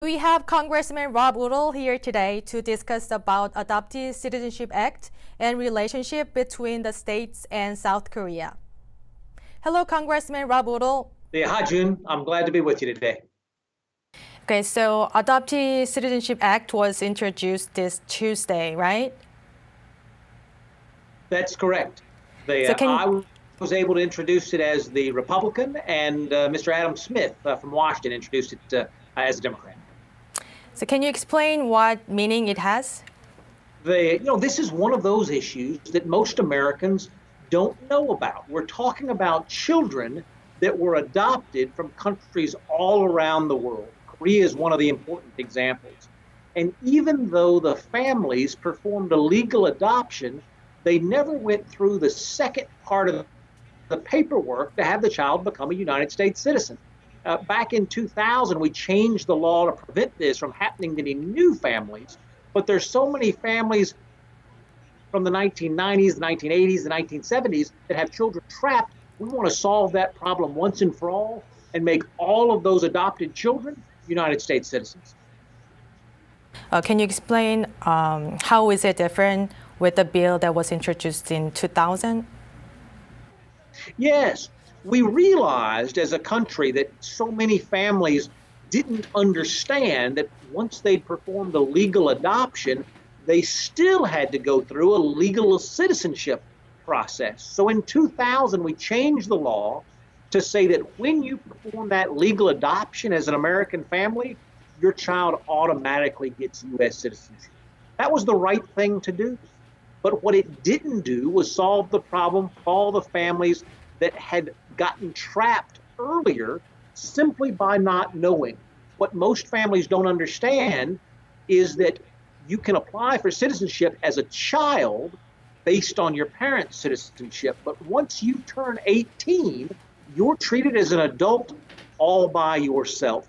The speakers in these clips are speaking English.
We have Congressman Woodall here today to discuss about Adoptees Citizenship Act and relationship between the states and South Korea. Hello, Congressman Woodall. Yeah, hi, June. I'm glad to be with you today. Okay, so Adoptee Citizenship Act was introduced this Tuesday, right? That's correct. I was able to introduce it as the Republican, and Mr. Adam Smith from Washington introduced it as a Democrat. So can you explain what meaning it has? This is one of those issues that most Americans don't know about. We're talking about children that were adopted from countries all around the world. Korea is one of the important examples. And even though the families performed a legal adoption, they never went through the second part of the paperwork to have the child become a United States citizen. Back in 2000, we changed the law to prevent this from happening to any new families. But there's so many families from the 1990s, the 1980s, the 1970s that have children trapped. We want to solve that problem once and for all and make all of those adopted children United States citizens. Can you explain how is it different with the bill that was introduced in 2000? Yes, we realized as a country that so many families didn't understand that once they'd performed a legal adoption, they still had to go through a legal citizenship process. So in 2000, we changed the law to say that when you perform that legal adoption as an American family, your child automatically gets U.S. citizenship. That was the right thing to do. But what it didn't do was solve the problem for all the families that had gotten trapped earlier simply by not knowing. What most families don't understand is that you can apply for citizenship as a child based on your parents' citizenship, but once you turn 18, you're treated as an adult all by yourself.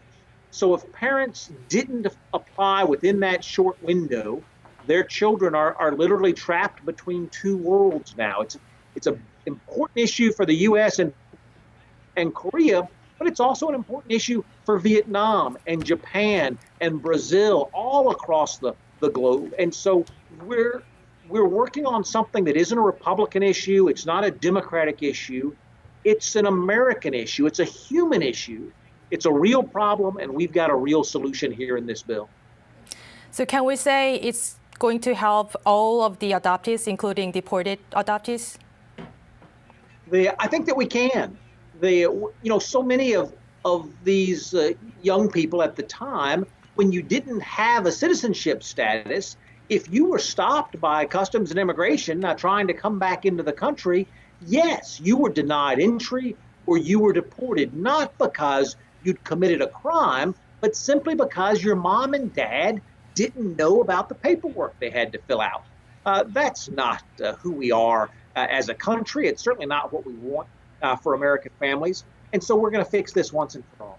So if parents didn't apply within that short window, their children are literally trapped between two worlds now. It's an important issue for the U.S. and Korea, but it's also an important issue for Vietnam and Japan and Brazil all across the globe. And so we're working on something that isn't a Republican issue. It's not a Democratic issue. It's an American issue. It's a human issue. It's a real problem, and we've got a real solution here in this bill. So can we say it's going to help all of the adoptees, including deported adoptees? I think that we can. So many of these young people at the time, when you didn't have a citizenship status, if you were stopped by Customs and Immigration trying to come back into the country, yes, you were denied entry or you were deported, not because you'd committed a crime, but simply because your mom and dad didn't know about the paperwork they had to fill out. That's not who we are as a country. It's certainly not what we want for American families. And so we're going to fix this once and for all.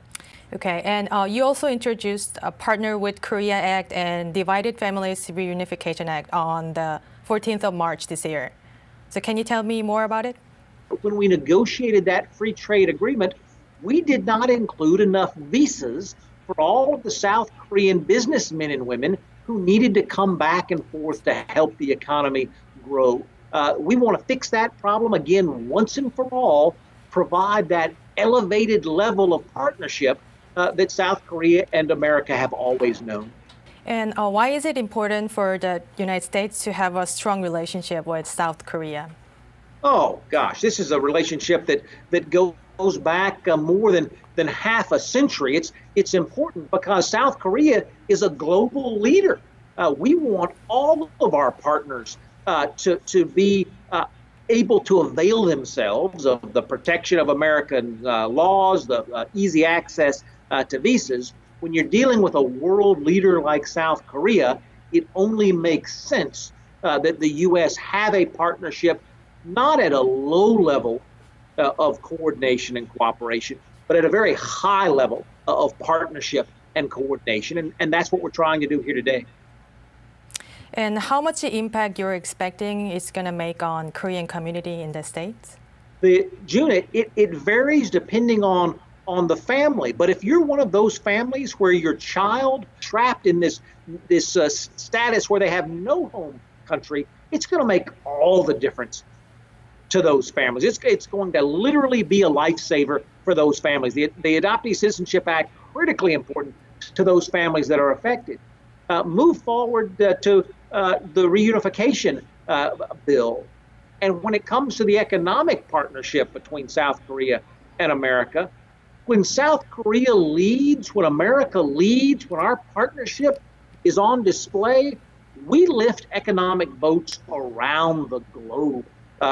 Okay, and you also introduced a Partner with Korea Act and Divided Families Reunification Act on the 14th of March this year. So can you tell me more about it? When we negotiated that free trade agreement, we did not include enough visas for all of the South Korean businessmen and women who needed to come back and forth to help the economy grow. We want to fix that problem again once and for all, provide that elevated level of partnership that South Korea and America have always known. And why is it important for the United States to have a strong relationship with South Korea? Oh, gosh, this is a relationship that goes back more than half a century. It's important because South Korea is a global leader. We want all of our partners to be able to avail themselves of the protection of American laws, the easy access to visas. When you're dealing with a world leader like South Korea, it only makes sense that the U.S. have a partnership, not at a low level of coordination and cooperation, but at a very high level of partnership and coordination. And that's what we're trying to do here today. And how much impact you're expecting it's going to make on Korean community in the States? June, it varies depending on on the family. But if you're one of those families where your child trapped in this status where they have no home country, it's going to make all the difference to those families. It's going to literally be a lifesaver for those families. The Adoptee Citizenship Act, critically important to those families that are affected. Move forward to the reunification bill. And when it comes to the economic partnership between South Korea and America, when South Korea leads, when America leads, when our partnership is on display, we lift economic votes around the globe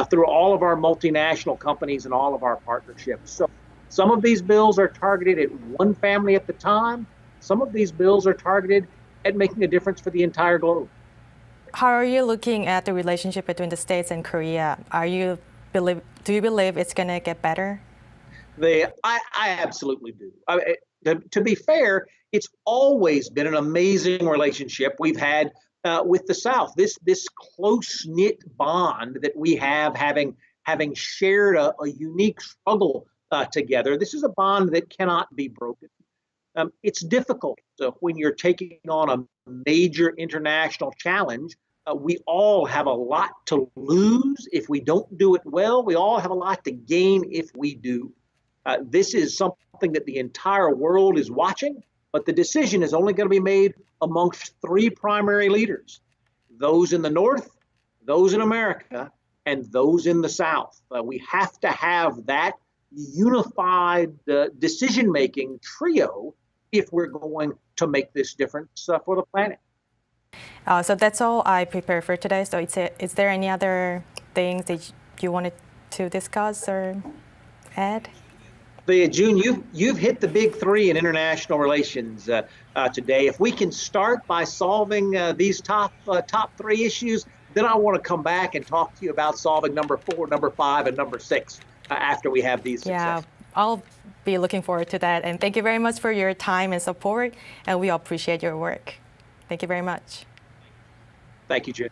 through all of our multinational companies and all of our partnerships. So some of these bills are targeted at one family at the time. Some of these bills are targeted at making a difference for the entire globe. How are you looking at the relationship between the States and Korea? Do you believe it's going to get better? I absolutely do. To be fair, it's always been an amazing relationship we've had with the South. This close-knit bond that we have, having shared a unique struggle together. This is a bond that cannot be broken. It's difficult when you're taking on a major international challenge. We all have a lot to lose if we don't do it well. We all have a lot to gain if we do. This is something that the entire world is watching, but the decision is only going to be made amongst three primary leaders: those in the North, those in America, and those in the South. We have to have that unified decision-making trio if we're going to make this difference for the planet. So that's all I prepared for today. So is there any other things that you wanted to discuss or add? June, you've hit the big three in international relations today. If we can start by solving these top three issues, then I want to come back and talk to you about solving number 4, number 5, and number 6 after we have these successes. Yeah, I'll be looking forward to that. And thank you very much for your time and support. And we appreciate your work. Thank you very much. Thank you, June.